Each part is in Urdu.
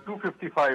255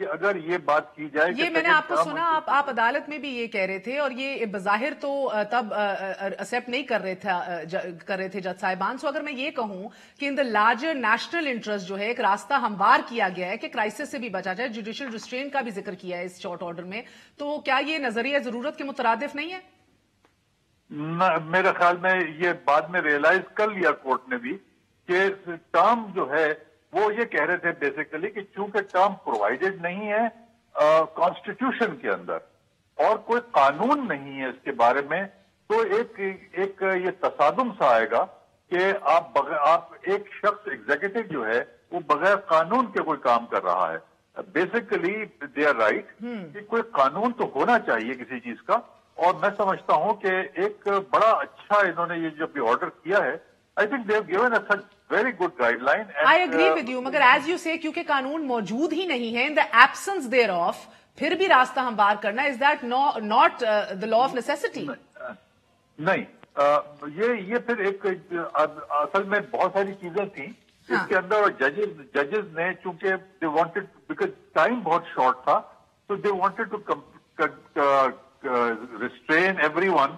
کہ اگر یہ بات کی جائے یہ میں نے آپ کو سنا آپ عدالت میں بھی یہ کہہ رہے تھے اور یہ بظاہر تو تب ایکسیپٹ نہیں کر رہے تھے جج صاحبان. سو اگر میں یہ کہوں کہ ان دا لارجر نیشنل انٹرسٹ جو ہے ایک راستہ ہموار کیا گیا ہے کہ کرائسس سے بھی بچا جائے, جوڈیشل ریسٹرین کا بھی ذکر کیا ہے اس شارٹ آرڈر میں, تو کیا یہ نظریہ ضرورت کے مترادف نہیں ہے؟ میرے خیال میں یہ بعد میں ریئلائز کر لیا کورٹ نے بھی کہ ٹرم جو ہے وہ یہ کہہ رہے تھے بیسیکلی کہ چونکہ ٹرم پرووائڈیڈ نہیں ہے کانسٹیٹیوشن کے اندر اور کوئی قانون نہیں ہے اس کے بارے میں, تو ایک یہ تصادم سا آئے گا کہ آپ ایک شخص ایگزیکٹو جو ہے وہ بغیر قانون کے کوئی کام کر رہا ہے. بیسیکلی دے آر رائٹ کہ کوئی قانون تو ہونا چاہیے کسی چیز کا, اور میں سمجھتا ہوں کہ ایک بڑا اچھا انہوں نے یہ جو بھی آرڈر کیا ہے, I think they have given a very good guide line. I agree with you, مگر ایز یو سے کیونکہ قانون موجود ہی نہیں ہے, ان دا ایبسنس دیر آف پھر بھی راستہ ہموار کرنا, is that not the law of necessity? نہیں, یہ پھر ایک اصل میں بہت ساری چیزیں تھیں اس کے اندر, اور ججز نے چونکہ دے وانٹڈ بیکاز ٹائم بہت شارٹ تھا, تو they wanted to restrain everyone,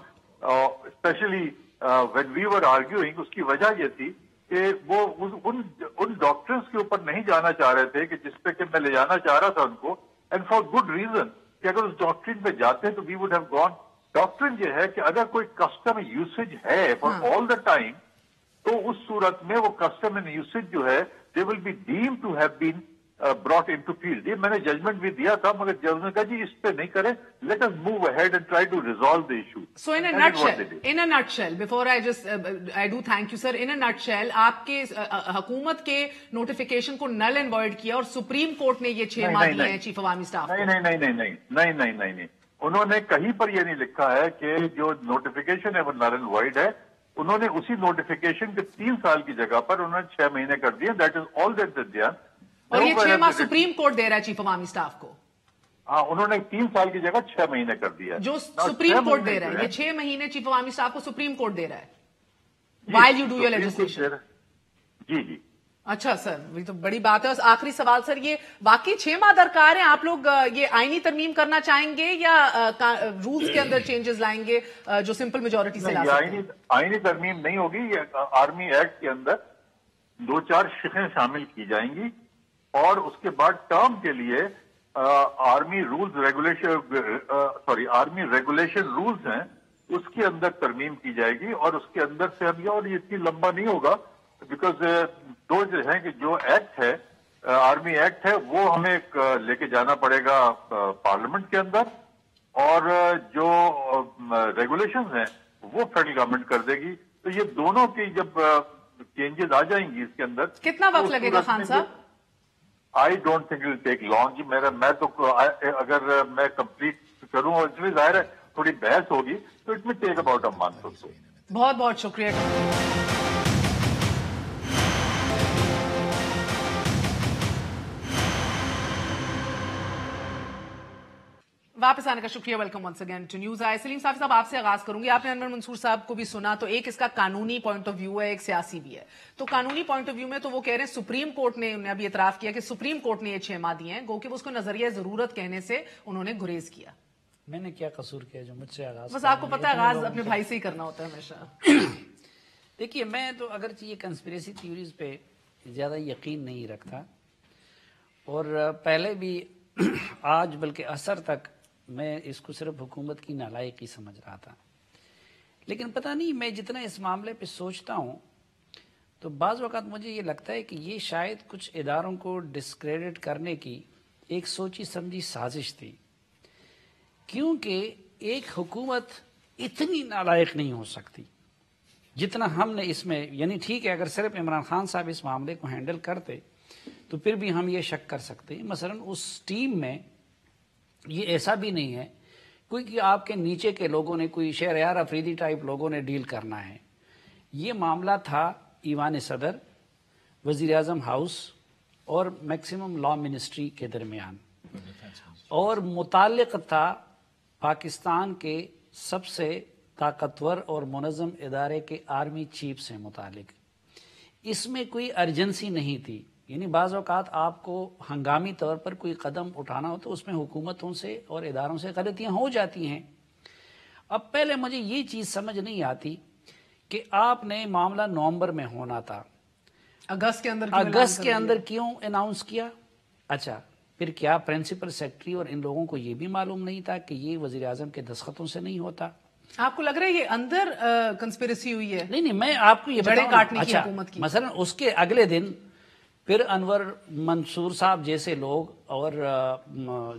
especially when we were arguing. اس کی وجہ یہ تھی کہ وہ ان ڈاکٹرز کے اوپر نہیں جانا چاہ رہے تھے کہ جس پہ کہ میں لے جانا چاہ رہا تھا ان کو, اینڈ فار گڈ ریزن کہ اگر اس ڈاکٹرین پہ جاتے تو we would have gone. Doctrine یہ ہے کہ اگر کوئی کسٹم یوسیج ہے فار آل دا ٹائم, تو اس صورت میں وہ کسٹم اینڈ یوسیج جو ہے they will be deem to have been brought into field. یہ میں نے ججمنٹ بھی دیا تھا, مگر جج نے کہا جی اس پہ نہیں کریں, let us move ahead and try to resolve the issue. So in a nutshell, before I do thank you sir, in a nutshell, آپ کے حکومت کے نوٹیفیکیشن کو نل اینڈ وائڈ کیا اور سپریم کورٹ نے یہ 6 ماہ دیے ہیں چیف عوامی اسٹاف کو. نہیں, انہوں نے کہیں پر یہ نہیں لکھا ہے کہ جو نوٹیفیکیشن ہے وہ نل اینڈ وائڈ ہے. انہوں نے اسی نوٹیفیکیشن کے 3 سال کی جگہ پر انہوں نے 6 مہینے کر دیے. That is all that is there. اور یہ 6 ماہ سپریم کورٹ دے رہا ہے چیف عوامی اسٹاف کو. ہاں, انہوں نے 3 سال کی جگہ 6 مہینے کر دیا جو سپریم کورٹ دے رہا ہے. یہ 6 مہینے چیف عوامی اسٹاف کو سپریم کورٹ دے رہا ہے while you do your legislation. جی. اچھا سر, یہ تو بڑی بات ہے. اور آخری سوال سر, یہ واقعی 6 ماہ درکار ہیں؟ آپ لوگ یہ آئینی ترمیم کرنا چاہیں گے یا رولز کے اندر چینجز لائیں گے جو سمپل میجورٹی سے لا سکتے ہیں؟ آئینی ترمیم نہیں ہوگی. یہ آرمی ایکٹ کے اندر 2-4 شقیں شامل کی جائیں گی, اور اس کے بعد ٹرم کے لیے آرمی ریگولیشن رولز ہیں, اس کے اندر ترمیم کی جائے گی. اور اس کے اندر سے ہم اور یہ اتنی لمبا نہیں ہوگا, بیکاز دو جو ہیں کہ جو ایکٹ ہے آرمی ایکٹ ہے وہ ہمیں لے کے جانا پڑے گا پارلیمنٹ کے اندر, اور جو ریگولیشنز ہیں وہ فیڈرل گورنمنٹ کر دے گی. تو یہ دونوں کی جب چینجز آ جائیں گی اس کے اندر, کتنا وقت لگے گا خان صاحب؟ I don't think it take long. میں تو اگر میں کمپلیٹ کروں, اور اس میں ظاہر ہے تھوڑی بحث ہوگی, تو it will take about a month or so. بہت بہت شکریہ. واپس آنے کا شکریہ. Welcome once again to news eye. Salim صاحب آپ سے آغاز کروں گی. آپ نے انور منصور صاحب کو بھی سنا, تو ایک اس کا قانونی پوائنٹ آف ویو ہے, ایک سیاسی بھی ہے. تو قانونی پوائنٹ آف ویو میں تو وہ کہہ رہے ہیں سپریم کورٹ نے انہیں ابھی اعتراف کیا کہ سپریم کورٹ نے یہ 6 ماہ دیے ہیں, گو کہ اس کو نظریہ ضرورت کہنے سے انہوں نے گریز کیا. میں نے کیا قصور کیا جو مجھ سے آغاز؟ بس آپ کو پتا ہے آغاز اپنے بھائی سے ہی کرنا ہوتا ہے ہمیشہ. دیکھیے, میں تو اگرچہ یہ کنسپریسی تھیوریز پہ زیادہ یقین نہیں رکھتا, اور پہلے بھی آج بلکہ عصر تک میں اس کو صرف حکومت کی نالائقی سمجھ رہا تھا. لیکن پتہ نہیں, میں جتنا اس معاملے پہ سوچتا ہوں تو بعض وقت مجھے یہ لگتا ہے کہ یہ شاید کچھ اداروں کو ڈسکریڈٹ کرنے کی ایک سوچی سمجھی سازش تھی, کیونکہ ایک حکومت اتنی نالائق نہیں ہو سکتی جتنا ہم نے اس میں. یعنی ٹھیک ہے اگر صرف عمران خان صاحب اس معاملے کو ہینڈل کرتے تو پھر بھی ہم یہ شک کر سکتے ہیں. مثلا اس ٹیم میں یہ ایسا بھی نہیں ہے کوئی کہ آپ کے نیچے کے لوگوں نے, کوئی شہریار افریدی ٹائپ لوگوں نے ڈیل کرنا ہے. یہ معاملہ تھا ایوان صدر, وزیر اعظم ہاؤس اور میکسیمم لا منسٹری کے درمیان, اور متعلق تھا پاکستان کے سب سے طاقتور اور منظم ادارے کے آرمی چیف سے متعلق. اس میں کوئی ارجنسی نہیں تھی یعنی بعض اوقات آپ کو ہنگامی طور پر کوئی قدم اٹھانا ہو تو اس میں حکومتوں سے اور اداروں سے غلطیاں ہو جاتی ہیں. اب پہلے مجھے یہ چیز سمجھ نہیں آتی کہ آپ نے معاملہ نومبر میں ہونا تھا, اگست کے اندر کیوں اناؤنس کیا؟ اچھا پھر کیا پرنسپل سیکرٹری اور ان لوگوں کو یہ بھی معلوم نہیں تھا کہ یہ وزیر اعظم کے دستخطوں سے نہیں ہوتا؟ آپ کو لگ رہا ہے یہ اندر کنسپیریسی ہوئی ہے؟ نہیں میں آپ کو یہ جڑیں کاٹنے کی حکومت کی. مثلا اس کے اگلے دن پھر انور منصور صاحب جیسے لوگ اور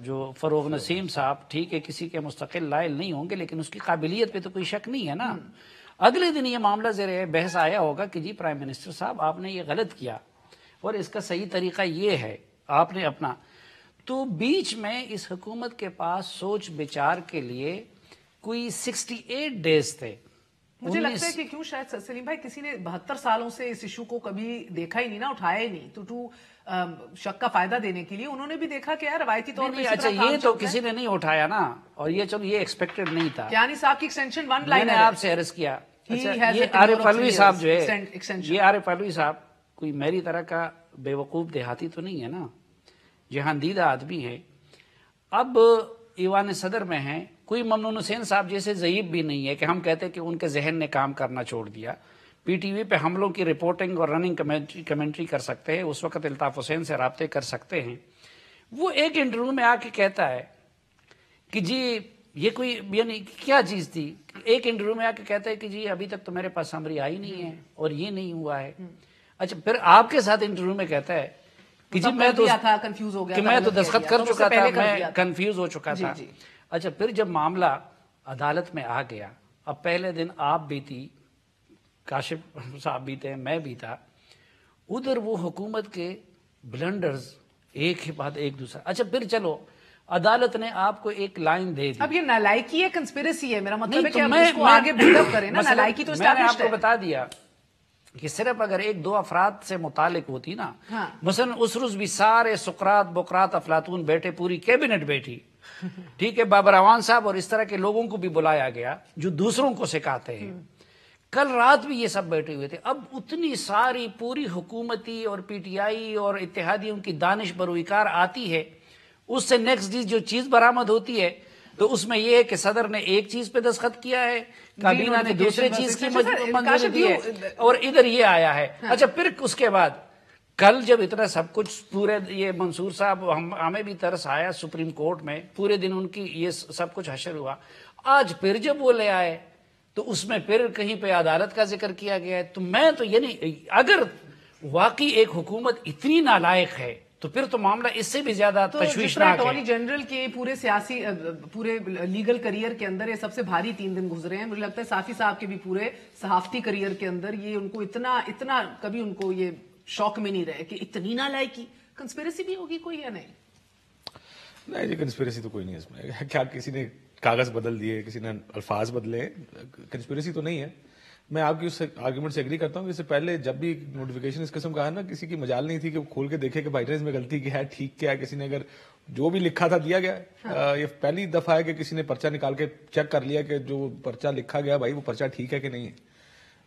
جو فروغ نسیم صاحب, ٹھیک ہے کسی کے مستقل لائل نہیں ہوں گے لیکن اس کی قابلیت پہ تو کوئی شک نہیں ہے نا, اگلے دن یہ معاملہ زیر بحث آیا ہوگا کہ جی پرائم منسٹر صاحب آپ نے یہ غلط کیا اور اس کا صحیح طریقہ یہ ہے, آپ نے اپنا. تو بیچ میں اس حکومت کے پاس سوچ بچار کے لیے کوئی 68 ڈیز تھے. مجھے لگتا ہے کہ کیوں شاید سلیم بھائی کسی نے 72 سالوں سے اس ایشو کو کبھی دیکھا ہی نہیں نا, اٹھایا ہی نہیں, تو شک کا فائدہ دینے کے لیے انہوں نے بھی دیکھا کہ یار روایتی طور پر اچھا یہ تو کسی نے نہیں اٹھایا نا, اور یہ چلو یہ ایکسپیکٹڈ نہیں تھا. یعنی صاحب کی ایکسٹینشن 1 میں نے آپ سے عرض کیا یہ عارف علوی صاحب جو ہے, یہ عارف علوی صاحب کوئی میری طرح کا بے وقوف دیہاتی تو نہیں ہے نا, جہاندیدہ آدمی ہے. اب ایوان صدر میں ہیں, کوئی ممنون حسین صاحب جیسے ضعیف بھی نہیں ہے کہ ہم کہتے کہ ان کے ذہن نے کام کرنا چھوڑ دیا. پی ٹی وی پہ حملوں کی رپورٹنگ اور رننگ کمنٹری کر سکتے ہیں, اس وقت الطاف حسین سے رابطے کر سکتے ہیں. وہ ایک انٹرویو میں آ کے کہتا ہے کہ جی یہ کوئی یعنی کیا چیز تھی, ایک انٹرویو میں آ کے کہتا ہے کہ جی ابھی تک تو میرے پاس سمری آئی نہیں ہے اور یہ نہیں ہوا ہے. اچھا پھر آپ کے ساتھ انٹرویو میں کہتا ہے کہ جی میں تو دستخط کر چکا تھا, میں کنفیوز ہو چکا تھا. اچھا پھر جب معاملہ عدالت میں آ گیا, اب پہلے دن آپ بھی تھی, کاشف صاحب بھی تھے, میں بھی تھا, ادھر وہ حکومت کے بلنڈرز ایک کے بعد ایک دوسرا. اچھا پھر چلو عدالت نے آپ کو ایک لائن دے دی. اب یہ نالائکی ہے کنسپیریسی ہے, میرا مطلب ہے کہ ہم اس کو آگے بلڈ اپ کریں نا. نالائکی تو میں نے آپ کو بتا دیا کہ صرف اگر ایک دو افراد سے متعلق ہوتی نا, مثلا اس روز بھی سارے سقراط بقراط افلاطون بیٹھے, پوری کیبنٹ بیٹھی, ٹھیک ہے, بابر اعوان صاحب اور اس طرح کے لوگوں کو بھی بلایا گیا جو دوسروں کو سکھاتے ہیں. کل رات بھی یہ سب بیٹھے ہوئے تھے. اب اتنی ساری پوری حکومتی اور پی ٹی آئی اور اتحادیوں کی دانش بروئیکار آتی ہے, اس سے نیکسٹ ڈے جو چیز برآمد ہوتی ہے تو اس میں یہ ہے کہ صدر نے ایک چیز پہ دستخط کیا ہے, کابینہ نے دوسرے چیز کی منظوری دی ہے, اور ادھر یہ آیا ہے. اچھا پھر اس کے بعد کل جب اتنا سب کچھ پورے یہ منصور صاحب ہمیں بھی ترس آیا سپریم کورٹ میں, پورے دن ان کی یہ سب کچھ حشر ہوا. آج پھر جب وہ لے آئے تو اس میں پھر کہیں پہ عدالت کا ذکر کیا گیا ہے. تو میں تو یعنی اگر واقعی ایک حکومت اتنی نالائق ہے تو پھر تو معاملہ اس سے بھی زیادہ تشویشناک ہے. اٹارنی جنرل کے پورے سیاسی پورے لیگل کریئر کے اندر یہ سب سے بھاری 3 دن گزرے ہیں. مجھے لگتا ہے صافی صاحب کے بھی پورے صحافتی کریئر کے اندر یہ ان کو اتنا کبھی ان کو یہ شوق میں نہیں رہے کہ اتنی نالائکی. کنسپیریسی بھی ہوگی کوئی یا نہیں؟ نہیں جی کنسپیریسی تو کوئی نہیں اس میں. کیا کسی نے کاغذ بدل دیے, کسی نے الفاظ بدلے, کنسپیریسی تو نہیں ہے. میں آپ کی اس آرگومنٹ سے ایگری کرتا ہوں کہ اس سے پہلے جب بھی نوٹیفیکیشن اس قسم کا ہے نا, کسی کی مجال نہیں تھی کہ وہ کھول کے دیکھے کہ بھائی اس میں غلطی کی ہے, ٹھیک کیا ہے. کسی نے اگر جو بھی لکھا تھا دیا گیا. یہ پہلی دفعہ ہے کہ کسی نے پرچہ نکال کے چیک کر لیا کہ جو پرچہ لکھا گیا بھائی وہ پرچہ ٹھیک ہے کہ نہیں ہے.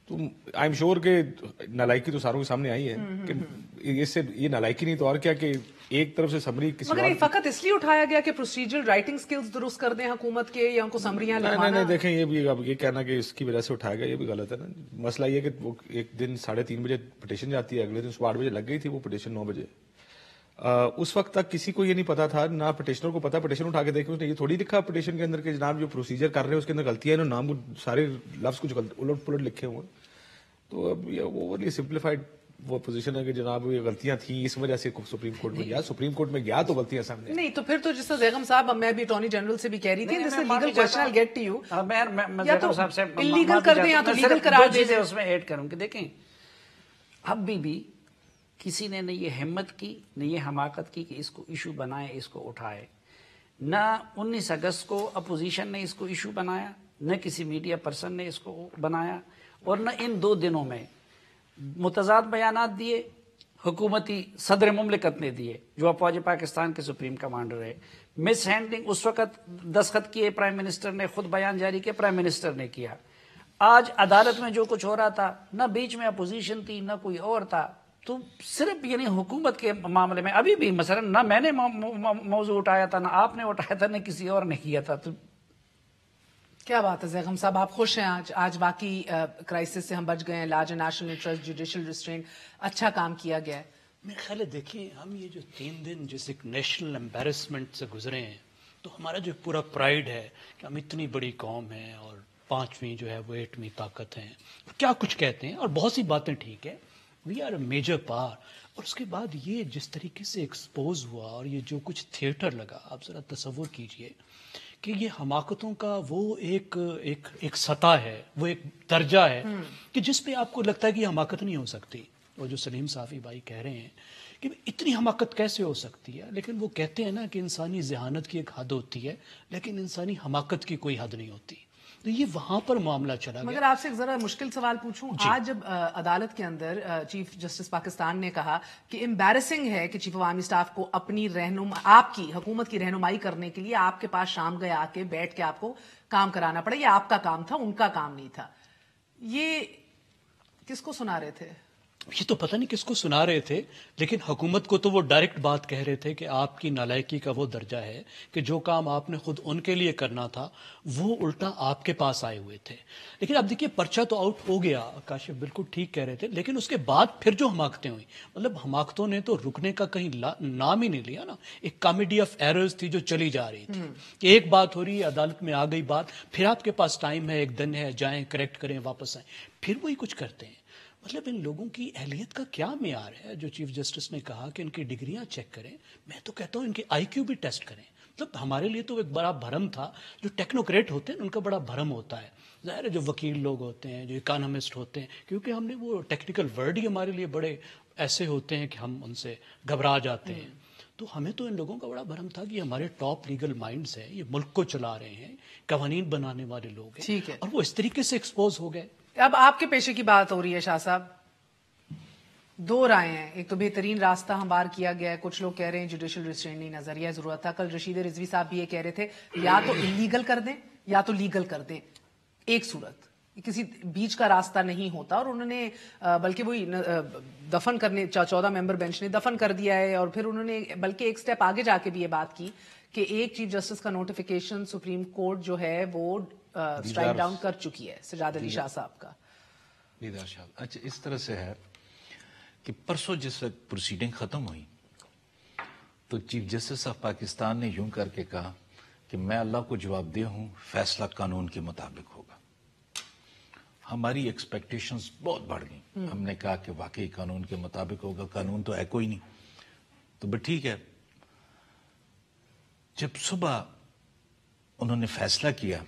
تو آئی ایم شیور کہ نالائکی تو ساروں کے سامنے آئی ہے کہ اس سے یہ نالائکی نہیں تو اور کیا کہ ایک طرف سے سمری کسی مگر فقط اس لیے اٹھایا گیا کہ پروسیجرل رائٹنگ سکلز درست کر دیں حکومت کے, یا ان کو سمریاں لکھوانا. نہیں دیکھیں یہ بھی اب یہ کہنا کہ اس کی وجہ سے اٹھایا گیا یہ بھی غلط ہے نا. مسئلہ یہ کہ وہ ایک دن 3:30 بجے پٹیشن جاتی ہے, اگلے دن صبح 8 بجے لگ گئی تھی وہ پٹیشن 9 بجے. اس وقت تک کسی کو یہ نہیں پتا تھا, نہ پٹیشنر کو پتا. پٹیشن اٹھا کے دیکھیں اس نے یہ تھوڑی لکھا پٹیشن کے اندر کہ جناب جو پروسیجر کر رہے ہیں اس کے اندر غلطیاں ہیں, نام سارے لفظ کچھ الٹ پلٹ لکھے ہوئے. تو اب یہ اوورلی سمپلیفائڈ وہ پوزیشن ہے کہ جناب یہ غلطیاں تھیں اس وجہ سے سپریم کورٹ میں گیا. سپریم کورٹ میں گیا تو غلطیاں سامنے نہیں. تو پھر تو جس طرح بیگم صاحب, میں بھی اٹارنی جنرل سے بھی کہہ رہی تھی, جس سے legal question I get to you, یا تو لیگل کر دیں یا تو لیگل کرا دیں. اس میں ایڈ کروں کہ دیکھیں اب بھی کسی نے نہ یہ ہمت کی نہ یہ حماقت کی کہ اس کو ایشو بنائے, اس کو اٹھائے. نہ 19 اگست کو اپوزیشن نے اس کو ایشو بنایا, نہ کسی میڈیا پرسن نے اس کو بنایا, اور نہ ان 2 دنوں میں متضاد بیانات دیے حکومتی صدر مملکت نے دیے جو افواج پاکستان کے سپریم کمانڈر ہے. مس ہینڈلنگ اس وقت دستخط کیے پرائم منسٹر نے, خود بیان جاری کیا پرائم منسٹر نے کیا. آج عدالت میں جو کچھ ہو رہا تھا, نہ بیچ میں اپوزیشن تھی نہ کوئی اور تھا, تو صرف یعنی حکومت کے معاملے میں ابھی بھی مثلا نہ میں نے موضوع اٹھایا تھا، نہ آپ نے اٹھایا تھا، نہ کسی اور نے کیا تھا. تو کیا بات ہے زیغم صاحب، آپ خوش ہیں آج باقی کرائسس سے ہم بچ گئے ہیں؟ Larger national interest, judicial restraint, اچھا کام کیا گیا ہے. میرے خیال ہے دیکھیے ہم یہ جو 3 دن جس ایک نیشنل امبیرسمنٹ سے گزرے ہیں، تو ہمارا جو پورا پرائیڈ ہے کہ ہم اتنی بڑی قوم ہیں اور 5ویں جو ہے وہ ایٹمی طاقت ہیں، کیا کچھ کہتے ہیں اور بہت سی باتیں ٹھیک ہے، we are a major power. اور اس کے بعد یہ جس طریقے سے ایکسپوز ہوا اور یہ جو کچھ تھیٹر لگا، آپ ذرا تصور کیجئے کہ یہ حماقتوں کا وہ ایک سطح ہے، وہ ایک درجہ ہے کہ جس پہ آپ کو لگتا ہے کہ یہ حماقت نہیں ہو سکتی. اور جو سلیم صافی بھائی کہہ رہے ہیں کہ اتنی حماقت کیسے ہو سکتی ہے، لیکن وہ کہتے ہیں نا کہ انسانی ذہانت کی ایک حد ہوتی ہے لیکن انسانی حماقت کی کوئی حد نہیں ہوتی. تو یہ وہاں پر معاملہ چلا گیا. مگر آپ سے ایک ذرا مشکل سوال پوچھوں، آج جب عدالت کے اندر چیف جسٹس پاکستان نے کہا کہ امبیرسنگ ہے کہ چیف آف آرمی اسٹاف کو اپنی آپ کی حکومت کی رہنمائی کرنے کے لیے آپ کے پاس شام گئے آ کے بیٹھ کے آپ کو کام کرانا پڑا، یہ آپ کا کام تھا، ان کا کام نہیں تھا، یہ کس کو سنا رہے تھے؟ یہ تو پتہ نہیں کس کو سنا رہے تھے، لیکن حکومت کو تو وہ ڈائریکٹ بات کہہ رہے تھے کہ آپ کی نالائکی کا وہ درجہ ہے کہ جو کام آپ نے خود ان کے لیے کرنا تھا وہ الٹا آپ کے پاس آئے ہوئے تھے. لیکن اب دیکھیے پرچہ تو آؤٹ ہو گیا، کاشف بالکل ٹھیک کہہ رہے تھے، لیکن اس کے بعد پھر جو حماقتیں ہوئیں، مطلب حماقتوں نے تو رکنے کا کہیں نام ہی نہیں لیا نا. ایک کامیڈی آف ایررز تھی جو چلی جا رہی تھی کہ ایک بات ہو رہی ہے، عدالت میں آ گئی بات، پھر آپ کے پاس ٹائم ہے، ایک دن ہے، جائیں کریکٹ کریں واپس آئیں، پھر وہی کچھ کرتے ہیں. مطلب ان لوگوں کی اہلیت کا کیا معیار ہے؟ جو چیف جسٹس نے کہا کہ ان کی ڈگریاں چیک کریں، میں تو کہتا ہوں ان کے آئی کیو بھی ٹیسٹ کریں. مطلب ہمارے لیے تو ایک بڑا بھرم تھا، جو ٹیکنوکریٹ ہوتے ہیں ان کا بڑا بھرم ہوتا ہے. ظاہر ہے جو وکیل لوگ ہوتے ہیں، جو اکانومسٹ ہوتے ہیں، کیونکہ ہم نے وہ ٹیکنیکل ورڈ ہی ہمارے لیے بڑے ایسے ہوتے ہیں کہ ہم ان سے گھبرا جاتے ہیں. تو ہمیں تو ان لوگوں کا بڑا بھرم تھا کہ یہ ہمارے ٹاپ لیگل مائنڈز ہیں، یہ ملک کو چلا رہے ہیں، قوانین بنانے والے لوگ ہیں، اور وہ اس طریقے سے ایکسپوز ہو گئے. اب آپ کے پیشے کی بات ہو رہی ہے شاہ صاحب، 2 رائے ہیں. ایک تو بہترین راستہ ہموار کیا گیا ہے، کچھ لوگ کہہ رہے ہیں جوڈیشل ریسٹرینٹ نہیں، نظریہ ضرورت تھا. کل رشید رضوی صاحب بھی یہ کہہ رہے تھے یا تو انلیگل کر دیں یا تو لیگل کر دیں، ایک صورت، کسی بیچ کا راستہ نہیں ہوتا. اور انہوں نے بلکہ وہی دفن کرنے 14 ممبر بینچ نے دفن کر دیا ہے، اور پھر انہوں نے بلکہ ایک سٹیپ آگے جا کے بھی یہ بات کی کہ ایک چیف جسٹس کا نوٹیفیکیشن سپریم کورٹ جو ہے وہ اسٹرائک ڈاؤن کر چکی ہے، سجاد علی شاہ صاحب کا. دیدار شاہ اچھا اس طرح سے ہے کہ پرسوں جس وقت پروسیڈنگ ختم ہوئی تو چیف جسٹس آف پاکستان نے یوں کر کے کہا کہ میں اللہ کو جواب دہ ہوں، فیصلہ قانون کے مطابق ہوگا. ہماری ایکسپیکٹیشنز بہت بڑھ گئیں. ہم نے کہا کہ واقعی قانون کے مطابق ہوگا، قانون تو ہے کوئی نہیں. تو بس ٹھیک ہے. جب صبح انہوں نے فیصلہ کیا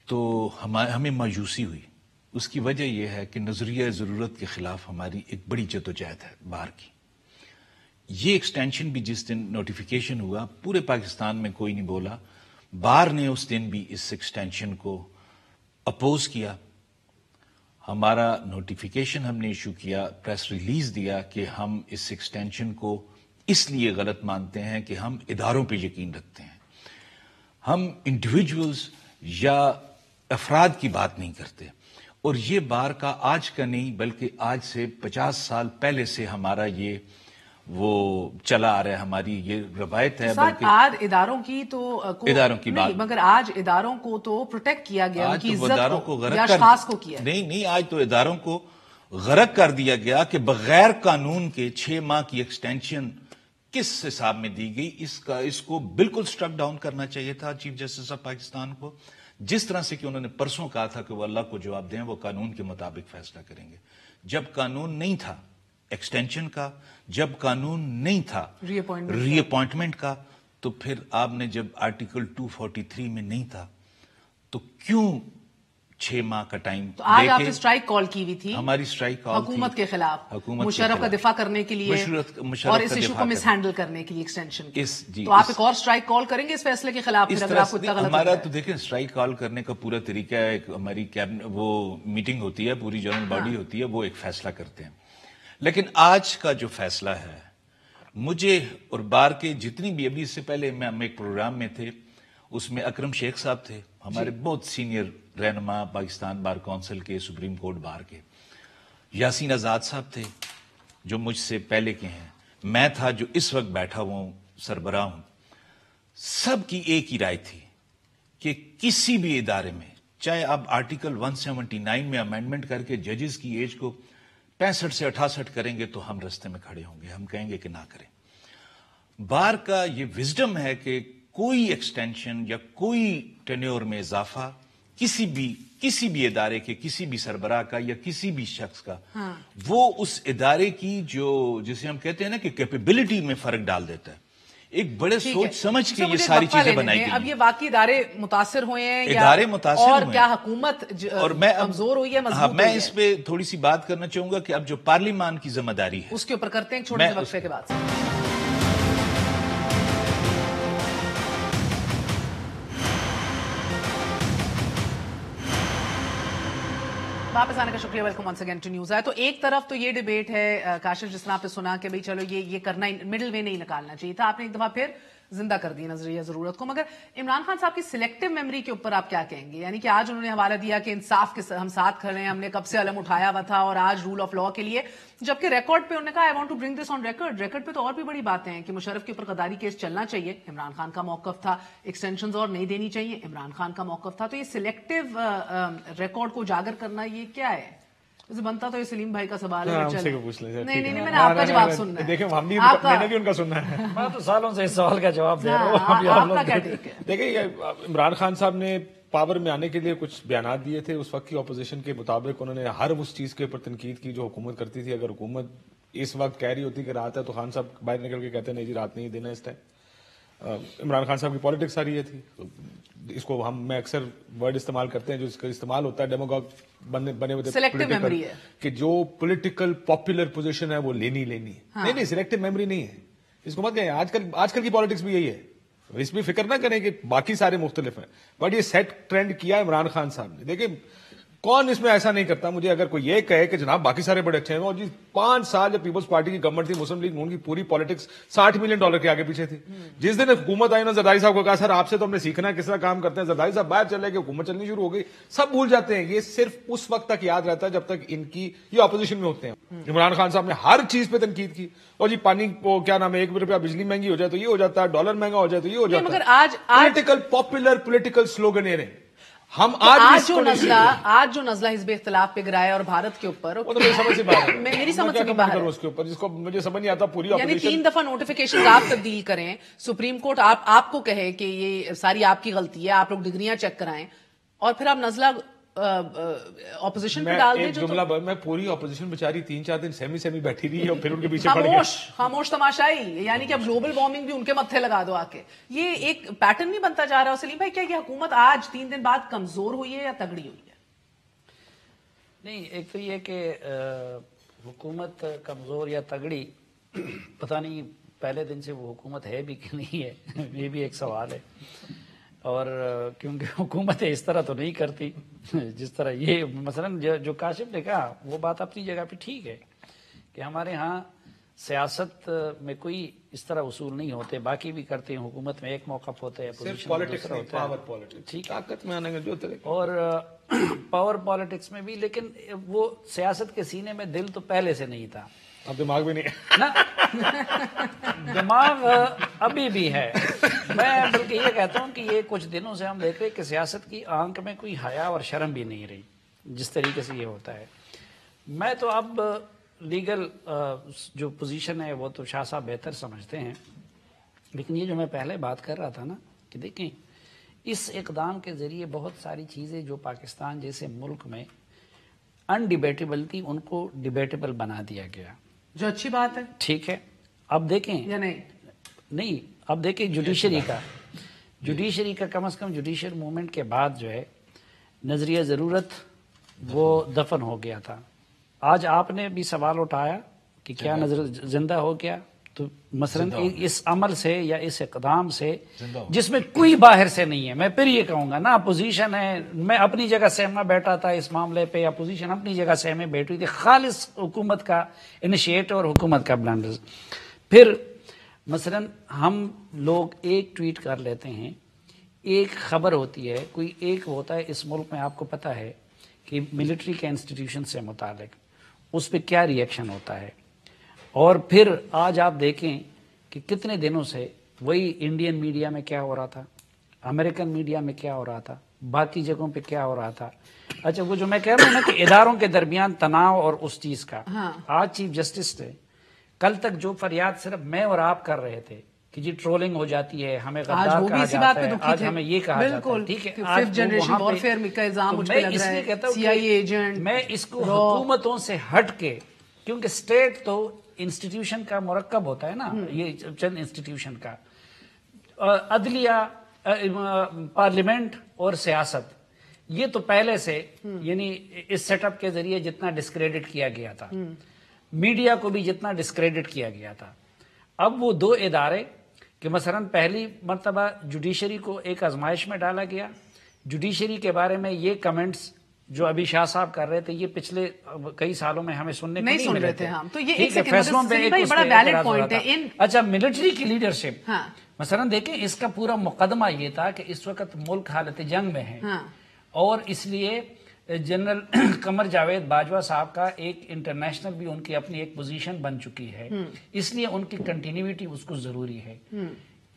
تو ہمیں مایوسی ہوئی. اس کی وجہ یہ ہے کہ نظریہ ضرورت کے خلاف ہماری ایک بڑی جدوجہد ہے بار کی. یہ ایکسٹینشن بھی جس دن نوٹیفیکیشن ہوا پورے پاکستان میں کوئی نہیں بولا. بار نے اس دن بھی اس ایکسٹینشن کو اپوز کیا. ہمارا نوٹیفیکیشن ہم نے ایشو کیا، پریس ریلیز دیا کہ ہم اس ایکسٹینشن کو اس لیے غلط مانتے ہیں کہ ہم اداروں پہ یقین رکھتے ہیں، ہم انڈیویجولز یا افراد کی بات نہیں کرتے. اور یہ بار کا آج کا نہیں بلکہ آج سے 50 سال پہلے سے ہمارا یہ وہ چلا آ رہا ہے، ہماری یہ روایت ہے. بلکہ آج اداروں کی تو اداروں کی بات، مگر آج اداروں کو تو پروٹیکٹ کیا گیا، ان کی عزت کو یا غرق اشخاص کو کیا. نہیں آج تو اداروں کو غرق کر دیا گیا کہ بغیر قانون کے 6 ماہ کی ایکسٹینشن کس حساب میں دی گئی. اس کو بالکل سٹرک ڈاؤن کرنا چاہیے تھا چیف جسٹس آف پاکستان کو، جس طرح سے کہ انہوں نے پرسوں کہا تھا کہ وہ اللہ کو جواب دیں، وہ قانون کے مطابق فیصلہ کریں گے. جب قانون نہیں تھا ایکسٹینشن کا، جب قانون نہیں تھا ری اپوائنٹمنٹ کا، تو پھر آپ نے جب آرٹیکل 243 میں نہیں تھا تو کیوں 6 ماہ کا ٹائم؟ تو آج آپ نے اسٹرائک کال کی ہوئی تھی، ہماری اسٹرائک کال حکومت کے خلاف، مشرف کا دفاع کرنے کے لیے اور اس ایشو کو مس ہینڈل کرنے کے لیے ایکسٹینشن کی. تو آپ ایک اور اسٹرائک کال کریں گے اس فیصلے کے خلاف؟ ہمارا تو دیکھیں اسٹرائک کال کرنے کا پورا طریقہ ہے، ایک ہماری وہ میٹنگ ہوتی ہے، پوری جنرل باڈی ہوتی ہے، وہ ایک فیصلہ کرتے ہیں. لیکن آج کا جو فیصلہ ہے، مجھے اور بار کے جتنی بھی، ابھی اس سے پہلے ہم ایک پروگرام میں تھے، اس میں اکرم شیخ صاحب تھے، ہمارے بہت سینئر رہنما پاکستان بار کونسل کے، سپریم کورٹ بار کے. یاسین آزاد صاحب تھے، جو مجھ سے پہلے کے ہیں، میں تھا جو اس وقت بیٹھا ہوا ہوں سربراہ ہوں، سب کی ایک ہی رائے تھی کہ کسی بھی ادارے میں، چاہے آپ آرٹیکل 179 میں امینڈمنٹ کر کے ججز کی ایج کو 65 سے 68 کریں گے تو ہم رستے میں کھڑے ہوں گے، ہم کہیں گے کہ نہ کریں۔ بار کا یہ وزڈم ہے کہ کوئی ایکسٹینشن یا کوئی ٹینیور میں اضافہ کسی بھی ادارے کے کسی بھی سربراہ کا یا کسی بھی شخص کا وہ اس ادارے کی جو جسے ہم کہتے ہیں نا کہ کیپیبلٹی میں فرق ڈال دیتا ہے۔ ایک بڑے سوچ سمجھ کے یہ ساری چیزیں بنائی گئی۔ اب یہ واقعی ادارے متاثر ہوئے ہیں، ادارے متاثر اور ہوئے کیا حکومت کمزور ہوئی ہے، مضبوط ہوئی ہے؟ میں اس پہ تھوڑی سی بات کرنا چاہوں گا کہ اب جو پارلیمان کی ذمہ داری ہے اس کے اوپر کرتے ہیں ایک چھوٹے سے وقفے کے بعد۔ واپس آنے کا شکریہ، welcome once again to news eye. تو ایک طرف تو یہ ڈیبیٹ ہے کاشف، جس طرح آپ نے سنا کہ بھئی چلو یہ کرنا مڈل وے نہیں نکالنا چاہیے تھا، آپ نے ایک دفعہ پھر زندہ کر دی نظریہ ضرورت کو۔ مگر عمران خان صاحب کی سلیکٹو میموری کے اوپر آپ کیا کہیں گے؟ یعنی کہ آج انہوں نے حوالہ دیا کہ انصاف کے ہم ساتھ کھڑے ہیں، ہم نے کب سے علم اٹھایا ہوا تھا اور آج رول آف لا کے لیے، جبکہ ریکارڈ پہ انہوں نے کہا I want to bring this on record پہ تو اور بھی بڑی باتیں ہیں کہ مشرف کے اوپر غداری کیس چلنا چاہیے، عمران خان کا موقف تھا، ایکسٹینشنز اور نہیں دینی چاہیے، عمران خان کا موقف تھا۔ تو یہ سلیکٹو ریکارڈ کو اجاگر کرنا یہ کیا ہے؟ بنتا تو یہ سلیم بھائی کا سوال ہے۔ نہیں، میں نے آپ کا جواب سننا ہے۔ دیکھیں میں نے بھی ان کا سننا ہے۔ میں تو سالوں سے اس سوال کا جواب دے رہا ہوں۔ آپ کا کیا ٹیک ہے؟ دیکھیں عمران خان صاحب نے پاور میں آنے کے لیے کچھ بیانات دیے تھے، اس وقت کی اپوزیشن کے مطابق انہوں نے ہر اس چیز کے اوپر تنقید کی جو حکومت کرتی تھی۔ اگر حکومت اس وقت کہہ رہی ہوتی کہ رات ہے تو خان صاحب باہر نکل کے کہتے نہیں جی رات نہیں دینا اس ٹائم۔ عمران خان صاحب کی پالیٹکس ساری یہ تھی، اس کو میں اکثر ورڈ استعمال کرتے ہیں جو اس کا استعمال ہوتا ہے ڈیموگاگ بنے ہوئے سلیکٹو میموری ہے کہ جو پولیٹیکل پاپولر پوزیشن ہے وہ لینی نہیں، سلیکٹو میموری نہیں ہے، اس کو مت کہیں۔ آج کل کی پالیٹکس بھی یہی ہے، اس میں فکر نہ کریں کہ باقی سارے مختلف ہیں، بٹ یہ سیٹ ٹرینڈ کیا عمران خان صاحب نے۔ دیکھیں کون اس میں ایسا نہیں کرتا؟ مجھے اگر کوئی یہ کہے کہ جناب باقی سارے بڑے اچھے ہیں، اور جی 5 سال جب پیپلز پارٹی کی گورنمنٹ تھی، مسلم لیگ نون کی پوری پالیٹکس $60 ملین کے آگے پیچھے تھی۔ جس دن حکومت آئی نا زرداری صاحب کو کہا سر آپ سے تو ہم نے سیکھنا ہے کس طرح کام کرتے ہیں، زرداری صاحب باہر چلے گئے، حکومت چلنی شروع ہو گئی، سب بھول جاتے ہیں۔ یہ صرف اس وقت تک یاد رہتا ہے جب تک ان کی یہ اپوزیشن میں ہوتے ہیں۔ عمران خان صاحب نے ہر چیز پہ تنقید کی، اور جی پانی کو کیا نام ہے $1 بجلی مہنگی ہو جائے تو یہ ہو جاتا ہے، ڈالر مہنگا ہو جائے تو یہ ہو جاتا ہے۔ مگر آج پاپولر پولیٹیکل سلوگن یہ رہے۔ ہم آج جو نزلہ حزب اختلاف پہ گرایا اور بھارت کے اوپر، وہ تو میری سمجھ سے باہر ہے، میری سمجھ سے بھی باہر ہے، اس کے اوپر جس کو مجھے سمجھ نہیں آتا پوری یعنی 3 دفعہ نوٹیفیکیشن آپ تبدیل کریں، سپریم کورٹ آپ کو کہے کہ یہ ساری آپ کی غلطی ہے، آپ لوگ ڈگریاں چیک کرائیں، اور پھر آپ نزلہ اپوزیشن پہ ڈال دیں۔ جملہ میں پوری اپوزیشن بیچاری 3-4 دن سیمی بیٹھی رہی اور پھر ان کے پیچھے پڑ گئے خاموش تماشائی، یعنی کہ اب گلوبل وارمنگ بھی ان کے متھے لگا دو آ کے۔ یہ ایک پیٹرن نہیں بنتا جا رہا؟ سلیم بھائی کیا یہ حکومت آج 3 دن بعد کمزور ہوئی ہے یا تگڑی ہوئی ہے؟ نہیں، ایک تو یہ کہ حکومت کمزور یا تگڑی، پتہ نہیں پہلے دن سے وہ حکومت ہے بھی کہ نہیں ہے، یہ بھی ایک سوال ہے۔ اور کیونکہ حکومتیں اس طرح تو نہیں کرتی جس طرح یہ مثلا جو کاشف نے کہا، وہ بات اپنی جگہ پہ ٹھیک ہے کہ ہمارے ہاں سیاست میں کوئی اس طرح اصول نہیں ہوتے، باقی بھی کرتے ہیں، حکومت میں ایک موقف ہوتا ہے، ٹھیک طاقت میں آنے کا جو طریقہ، اور پاور پالیٹکس میں بھی، لیکن وہ سیاست کے سینے میں دل تو پہلے سے نہیں تھا، اب دماغ بھی نہیں نا، دماغ ابھی بھی ہے۔ میں بلکہ یہ کہتا ہوں کہ یہ کچھ دنوں سے ہم دیکھ رہے کہ سیاست کی آنکھ میں کوئی حیا اور شرم بھی نہیں رہی جس طریقے سے یہ ہوتا ہے۔ میں تو اب لیگل جو پوزیشن ہے وہ تو شاہ صاحب بہتر سمجھتے ہیں، لیکن یہ جو میں پہلے بات کر رہا تھا نا کہ دیکھیں اس اقدام کے ذریعے بہت ساری چیزیں جو پاکستان جیسے ملک میں انڈیبیٹیبل تھی ان کو ڈیبیٹیبل بنا دیا گیا، جو اچھی بات ہے، ٹھیک ہے۔ اب دیکھیں یا نہیں، اب دیکھیں جوڈیشری کا کم از کم جوڈیشل موومنٹ کے بعد جو ہے نظریہ ضرورت وہ دفن ہو گیا تھا۔ آج آپ نے بھی سوال اٹھایا کہ کیا نظر زندہ ہو گیا، تو مثلا اس عمل سے یا اس اقدام سے جس میں کوئی باہر سے نہیں ہے، میں پھر یہ کہوں گا نا اپوزیشن ہے، میں اپنی جگہ سہما بیٹھا تھا اس معاملے پہ، اپوزیشن اپنی جگہ سہمے بیٹھی تھی، خالص حکومت کا انیشیٹ اور حکومت کا بلنڈر۔ پھر مثلا ہم لوگ ایک ٹویٹ کر لیتے ہیں، ایک خبر ہوتی ہے، کوئی ایک ہوتا ہے اس ملک میں، آپ کو پتہ ہے کہ ملٹری کے انسٹیٹیوشن سے متعلق اس پہ کیا ری ایکشن ہوتا ہے، اور پھر آج آپ دیکھیں کہ کتنے دنوں سے وہی انڈین میڈیا میں کیا ہو رہا تھا, امریکن میڈیا میں کیا ہو رہا تھا, باقی جگہوں پہ کیا ہو رہا تھا. اچھا وہ جو میں کہہ رہا ہوں نا کہ اداروں کے درمیان تناؤ اور اس چیز کا, آج چیف جسٹس تھے, کل تک جو فریاد صرف میں اور آپ کر رہے تھے کہ جی ٹرولنگ ہو جاتی ہے, ہمیں غدار کہا جاتا ہے, آج ہمیں یہ کہا جاتا ہے, ٹھیک ہے, ففتھ جنریشن وارفیئر کا الزام مجھ پہ لگ رہا ہے, سی آئی اے ایجنٹ, میں اس کو حکومتوں سے ہٹ کے, کیونکہ اسٹیٹ تو انسٹیٹیوشن کا مرکب ہوتا ہے نا, یہ چند انسٹیٹیوشن کا, عدلیہ, پارلیمنٹ اور سیاست, یہ تو پہلے سے یعنی اس سیٹ اپ کے ذریعے جتنا ڈسکریڈٹ کیا گیا تھا, میڈیا کو بھی جتنا ڈسکریڈٹ کیا گیا تھا, اب وہ دو ادارے کہ مثلا پہلی مرتبہ جوڈیشری کو ایک آزمائش میں ڈالا گیا. جوڈیشری کے بارے میں یہ کمنٹس جو ابھی شاہ صاحب کر رہے تھے یہ پچھلے کئی سالوں میں ہمیں سننے کو نہیں ملے تھے. تو یہ ایک فیصلوں پہ بڑا ویلڈ پوائنٹ ہے. اچھا ملٹری کی لیڈرشپ, مثلا دیکھیں اس کا پورا مقدمہ یہ تھا کہ اس وقت ملک حالت جنگ میں ہے, اور اس لیے جنرل قمر جاوید باجوہ صاحب کا ایک انٹرنیشنل بھی ان کی اپنی ایک پوزیشن بن چکی ہے, اس لیے ان کی کنٹینیوٹی اس کو ضروری ہے.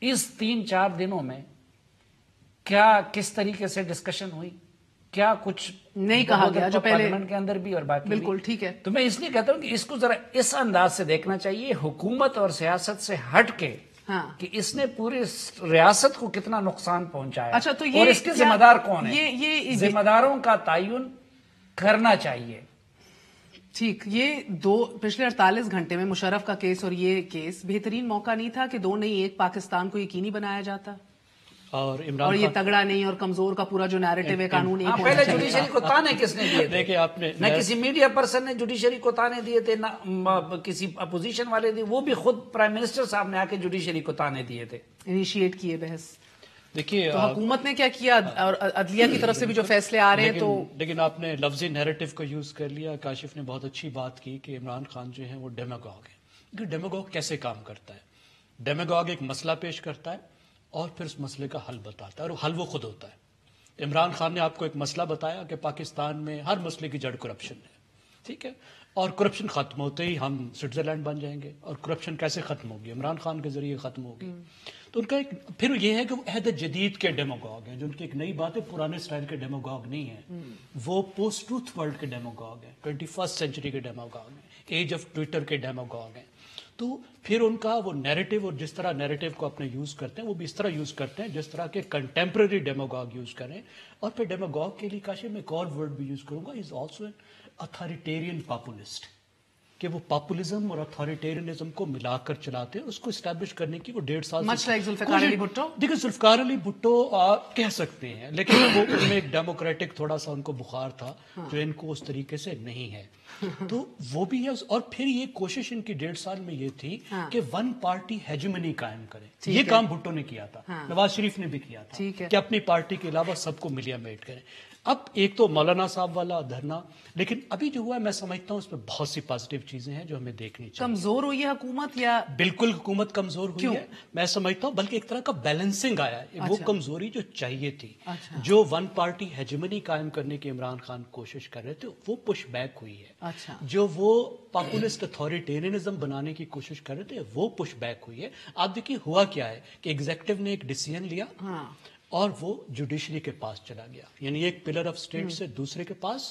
اس 3-4 دنوں میں کیا کس طریقے سے ڈسکشن ہوئی, کیا کچھ نہیں کہا گیا جو پہلے پارلیمنٹ کے اندر بھی اور باقی بالکل ٹھیک ہے. تو میں اس لیے کہتا ہوں کہ اس کو ذرا اس انداز سے دیکھنا چاہیے, حکومت اور سیاست سے ہٹ کے, کہ اس نے پوری ریاست کو کتنا نقصان پہنچایا. اچھا تو یہ اور اس کے ذمہ دار کون ہیں, یہ ذمہ داروں کا تعین کرنا چاہیے. ٹھیک, یہ پچھلے 48 گھنٹے میں مشرف کا کیس اور یہ کیس بہترین موقع نہیں تھا کہ دو نہیں ایک پاکستان کو یقینی بنایا جاتا, اور یہ تگڑا نہیں اور کمزور کا پورا جو نیریٹو ہے قانون ایک پہلے جوڈیشری کو تانے کس نے دیے دیکھیں آپ نے, نہ کسی میڈیا پرسن نے جوڈیشری کو تانے دیے تھے, نہ کسی اپوزیشن والے دیے, وہ بھی خود پرائم منسٹر صاحب نے آ کے جوڈیشری کو تانے دیے تھے, انیشیٹ کیے بحث. دیکھیے تو حکومت نے کیا کیا اور عدلیہ کی طرف سے بھی جو فیصلے آ رہے ہیں, تو لیکن آپ نے لفظی نیریٹو کو یوز کر لیا. کاشف نے بہت اچھی بات کی کہ عمران خان جو ہے وہ ڈیماگوگ ہے. کہ ڈیماگوگ کیسے کام کرتا ہے, ڈیماگوگ ایک مسئلہ پیش کرتا ہے اور پھر اس مسئلے کا حل بتاتا ہے, اور حل وہ خود ہوتا ہے. عمران خان نے آپ کو ایک مسئلہ بتایا کہ پاکستان میں ہر مسئلے کی جڑ کرپشن ہے, ٹھیک ہے, اور کرپشن ختم ہوتے ہی ہم سوئٹزرلینڈ بن جائیں گے. اور کرپشن کیسے ختم ہوگی, عمران خان کے ذریعے ختم ہوگی. تو ان کا ایک پھر یہ ہے کہ وہ عہد جدید کے ڈیموگوگ ہیں, جو ان کی ایک نئی بات ہے, پرانے سٹائل کے ڈیموگوگ نہیں ہیں, وہ پوسٹ ٹروتھ ورلڈ کے ڈیموگوگ ہیں, 21st سینچری کے ڈیموگوگ ہیں, ایج آف ٹویٹر کے ڈیموگوگ ہیں. تو پھر ان کا وہ نیریٹو, اور جس طرح نیریٹو کو اپنے یوز کرتے ہیں وہ بھی اس طرح یوز کرتے ہیں جس طرح کے کنٹمپرری ڈیموگوگ یوز کریں. اور پھر ڈیموگوگ کے لیے کاشف میں ایک اور ورڈ بھی یوز کروں گا, is also an authoritarian populist, کہ وہ پاپولزم اور اتھارٹیرینزم کو ملا کر چلاتے ہیں. اس کو اسٹیبلش کرنے کی وہ 1.5 سال ذوالفقار علی بھٹو, دیکھیں ذوالفقار علی بھٹو کہہ سکتے ہیں, لیکن وہ ان میں ایک ڈیموکریٹک تھوڑا سا ان کو بخار تھا جو ان کو اس طریقے سے نہیں ہے. تو وہ بھی ہے. اور پھر یہ کوشش ان کی 1.5 سال میں یہ تھی کہ ون پارٹی ہیجمنی قائم کرے. یہ کام بھٹو نے کیا تھا, نواز شریف نے بھی کیا تھا, کہ اپنی پارٹی کے علاوہ سب کو ملیا میٹ کریں. اب ایک تو مولانا صاحب والا دھرنا, لیکن ابھی جو ہوا ہے میں سمجھتا ہوں اس میں بہت سی پازیٹیو چیزیں ہیں جو ہمیں دیکھنی چاہیے. کمزور ہوئی ہے حکومت یا بالکل حکومت کمزور ہوئی ہے میں سمجھتا ہوں, بلکہ ایک طرح کا بیلنسنگ آیا ہے. وہ کمزوری جو چاہیے تھی, جو ون پارٹی ہیجمنی قائم کرنے کی عمران خان کوشش کر رہے تھے, وہ پش بیک ہوئی ہے. جو وہ پاپولسٹ اتھارٹیرینزم بنانے کی کوشش کر رہے تھے وہ پش بیک ہوئی ہے. آپ دیکھیے ہوا کیا ہے کہ ایگزیکٹو نے ایک ڈیسیژن لیا اور وہ جوڈیشری کے پاس چلا گیا, یعنی ایک پلر آف اسٹیٹ سے دوسرے کے پاس,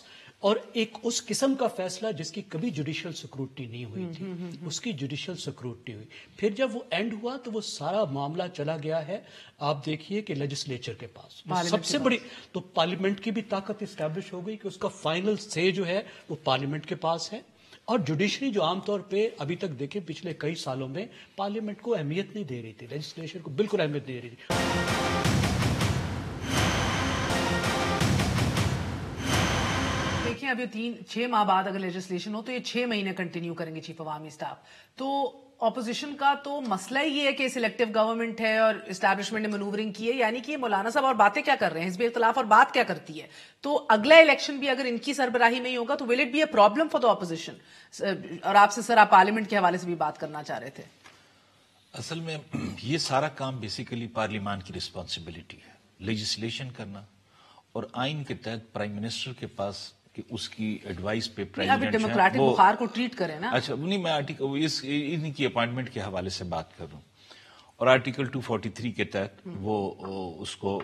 اور ایک اس قسم کا فیصلہ جس کی کبھی جوڈیشل سکروٹی نہیں ہوئی تھی, اس کی جوڈیشل سکروٹی ہوئی. پھر جب وہ اینڈ ہوا تو وہ سارا معاملہ چلا گیا ہے آپ دیکھیے کہ لیجسلیچر کے پاس, سب سے بڑی تو پارلیمنٹ کی بھی طاقت اسٹیبلش ہو گئی کہ اس کا فائنل سے جو ہے وہ پارلیمنٹ کے پاس ہے. اور جوڈیشری جو عام طور پہ ابھی تک دیکھیں پچھلے کئی سالوں میں پارلیمنٹ کو اہمیت نہیں دے رہی تھی, لیجسلیچر کو بالکل اہمیت نہیں دے رہی تھی. ابھی 6 ماہ بعد اگر لیجسلیشن ہو تو یہ 6 مہینے کنٹینیو کریں گے چیف عوامی اسٹاف. تو اپوزیشن کا تو مسئلہ یہ ہے کہ سلیکٹو گورنمنٹ ہے اور اسٹیبلشمنٹ نے مینوورنگ کی ہے, یعنی کہ مولانا صاحب اور باتیں کیا کر رہے ہیں, حزب اختلاف اور بات کیا کرتی ہے. تو اگلا الیکشن بھی اگر ان کی سربراہی میں ہی ہوگا تو will it be a problem for the opposition. اور آپ سے سر, آپ پارلیمنٹ کے حوالے سے بھی بات کرنا چاہ رہے تھے. اصل میں یہ سارا کام بیسیکلی پارلیمان کی رسپانسبلٹی ہے, لیجسلیشن کرنا, اور آئین کے تحت پرائم منسٹر کے پاس کہ اس کی ایڈوائس پہ ابھی پریزیڈنٹ ڈیموکریٹک بخار کو ٹریٹ کریں نا. اچھا نہیں، میں آرٹیکل ان کی اپوائنٹمنٹ کے حوالے سے بات کر رہا ہوں، اور آرٹیکل 243 کے تحت وہ اس کو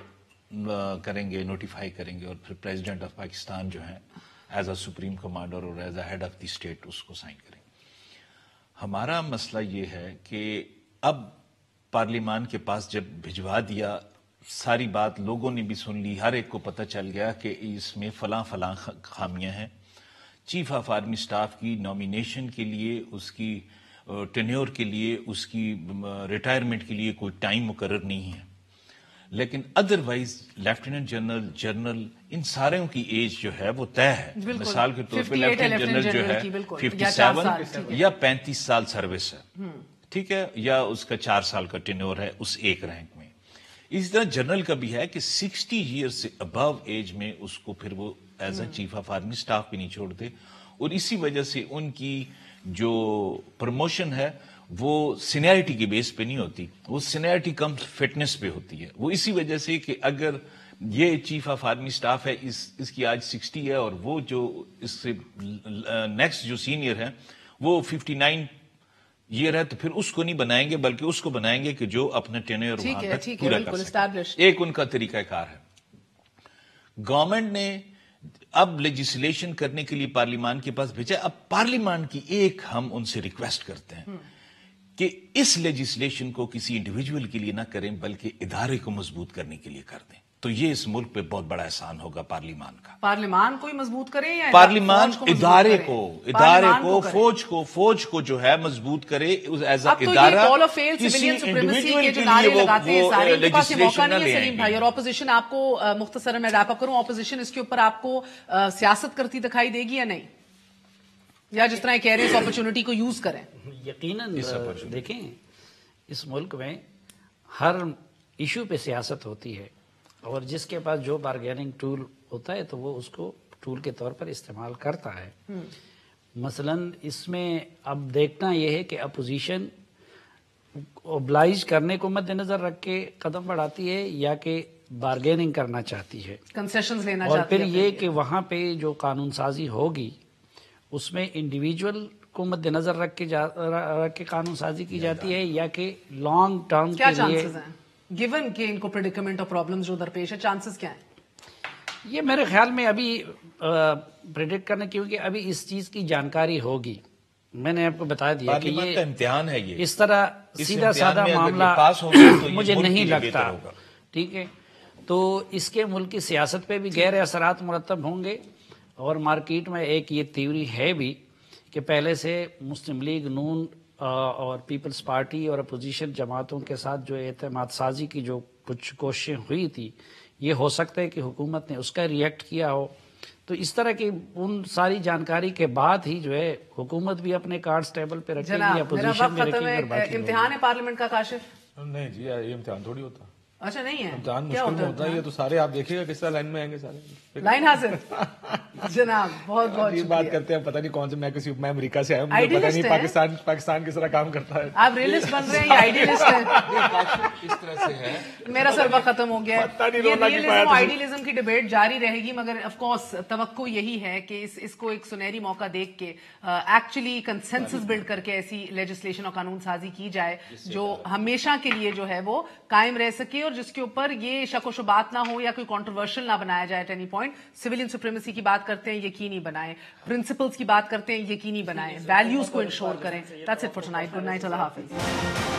کریں گے، نوٹیفائی کریں گے، اور پھر پریزیڈنٹ آف پاکستان جو ہیں ایز اے سپریم کمانڈر اور as a head of the state اس کو سائن کریں گے. ہمارا مسئلہ یہ ہے کہ اب پارلیمان کے پاس جب بھجوا دیا، ساری بات لوگوں نے بھی سن لی، ہر ایک کو پتہ چل گیا کہ اس میں فلاں خامیاں ہیں. چیف آف آرمی سٹاف کی نامینیشن کے لیے، اس کی ٹینیور کے لیے، اس کی ریٹائرمنٹ کے لیے کوئی ٹائم مقرر نہیں ہے، لیکن ادروائز لیفٹیننٹ جنرل، جنرل، ان ساروں کی ایج جو ہے وہ طے ہے. مثال کے طور پہ لیفٹیننٹ جنرل جو ہے 57 یا 35 سال سروس ہے، ٹھیک ہے، یا اس کا 4 سال کا ٹینیور ہے اس ایک رینک میں. اسی طرح جنرل کا بھی ہے کہ 60 ایئر سے ابو ایج میں اس کو پھر وہ as a chief of army staff بھی نہیں چھوڑتے، اور اسی وجہ سے ان کی جو پروموشن ہے وہ سینیئرٹی کے بیس پہ نہیں ہوتی، وہ سینیئرٹی کم فٹنس پہ ہوتی ہے. وہ اسی وجہ سے کہ اگر یہ چیف آف آرمی سٹاف ہے، اس کی آج 60 ہے، اور وہ جو اس سے نیکسٹ جو سینئر ہے وہ 59 ایئر ہے، تو پھر اس کو نہیں بنائیں گے، بلکہ اس کو بنائیں گے کہ جو اپنا ٹینیور وہاں تک پورا کر سکے. ایک ان کا طریقہ کار ہے. گورنمنٹ نے اب لیجسلیشن کرنے کے لیے پارلیمان کے پاس بھیجا. اب پارلیمان کی ایک ہم ان سے ریکویسٹ کرتے ہیں کہ اس لیجسلیشن کو کسی انڈیویجول کے لیے نہ کریں، بلکہ ادارے کو مضبوط کرنے کے لیے کر دیں. تو یہ اس ملک پہ بہت بڑا احسان ہوگا پارلیمان کا. پارلیمان کو ہی مضبوط کرے یا پارلیمان ادارے کو فوج کو جو ہے مضبوط کرے ایز اے ادارہ. کسی انڈیویجول کے لیے وہ لیجسلیشن نہ لے آئیں گے. اور اپوزیشن آپ کو مختصراً میں ریپ اپ کروں، اپوزیشن اس کے اوپر آپ کو سیاست کرتی دکھائی دے گی یا نہیں، یا جس طرح کہہ رہے ہیں اس اپرچونٹی کو یوز کریں؟ یقیناً دیکھیں، اس ملک میں ہر ایشو پہ سیاست ہوتی ہے، اور جس کے پاس جو بارگیننگ ٹول ہوتا ہے تو وہ اس کو ٹول کے طور پر استعمال کرتا ہے. مثلاً اس میں اب دیکھنا یہ ہے کہ اپوزیشن اوبلائج کرنے کو مد نظر رکھ کے قدم بڑھاتی ہے یا کہ بارگیننگ کرنا چاہتی ہے، کنسیشنز لینا اور چاہتی ہے. پھر یہ کہ وہاں پہ جو قانون سازی ہوگی اس میں انڈیویجول کو مد نظر رکھ کے قانون سازی کی جاتی ہے، یا کہ لانگ ٹرم کیا کے لیے. چانسز ہیں گیون کہ ان کو پریڈیکمنٹ اور پرابلمز جو درپیش ہے، چانسز کیا ہیں؟ یہ میرے خیال میں ابھی پریڈکٹ کرنے، کیونکہ ابھی اس چیز کی جانکاری ہوگی. میں نے آپ کو بتا دیا کہ پارلیمان کا امتحان ہے یہ. اس طرح اس سیدھا امتحان سادہ میں اگر یہ معاملہ پاس ہوگا تو یہ مجھے ملک نہیں کے لیے لگتا، بہتر ہوگا. ٹھیک ہے. تو اس کے ملک کی سیاست پہ بھی گہرے اثرات مرتب ہوں گے. اور مارکیٹ میں ایک یہ تھیوری ہے بھی کہ پہلے سے مسلم لیگ نون اور پیپلز پارٹی اور اپوزیشن جماعتوں کے ساتھ جو اعتماد سازی کی جو کچھ کوششیں ہوئی تھی، یہ ہو سکتا ہے کہ حکومت نے اس کا ریئیکٹ کیا ہو. تو اس طرح کی ان ساری جانکاری کے بعد ہی جو ہے حکومت بھی اپنے کارڈز ٹیبل پہ رکھے گی، جناب میرا اپوزیشن وقت بھی ختم رکھے گی، ہے. اور باقی امتحان ہے پارلیمنٹ کا کاشف؟ نہیں جی، یہ امتحان تھوڑی ہوتا. اچھا نہیں ہے، امتحان کیا مشکل میں ہوتا ہے. یہ تو سارے آپ دیکھیے گا کس طرح لائن میں آئیں گے سارے. لائن حاصل. جناب بہت بہت یہ بات شکریہ. کرتے ہیں پتہ نہیں کون سے، میں امریکہ سے آیا ہوں، مجھے پتہ نہیں پاکستان کس طرح کام کرتا ہے. آپ ریئلسٹ بن رہے ہیں یا آئیڈیلسٹ ہیں؟ اس طرح سے ہے. میرا سر وقت ختم ہو گیا ہے. یہ ریئلزم اور آئیڈیلزم کی ڈیبیٹ جاری رہے گی، مگر آف کورس توقع یہی ہے کہ اس کو ایک سنہری موقع دیکھ کے ایکچولی کنسنسس بلڈ کر کے ایسی لیجسلیشن اور قانون سازی کی جائے جو ہمیشہ کے لیے جو ہے وہ قائم رہ سکے، اور جس کے اوپر یہ شک و شبہات نہ ہو یا کوئی کنٹروورشل نہ بنایا جائے. At any point civilian supremacy کی بات کرتے ہیں، یقینی بنائیں. پرنسپلز کی بات کرتے ہیں، یقینی بنائیں. ویلیوز کو انشور کریں. That's it for tonight. Good night. Allah حافظ.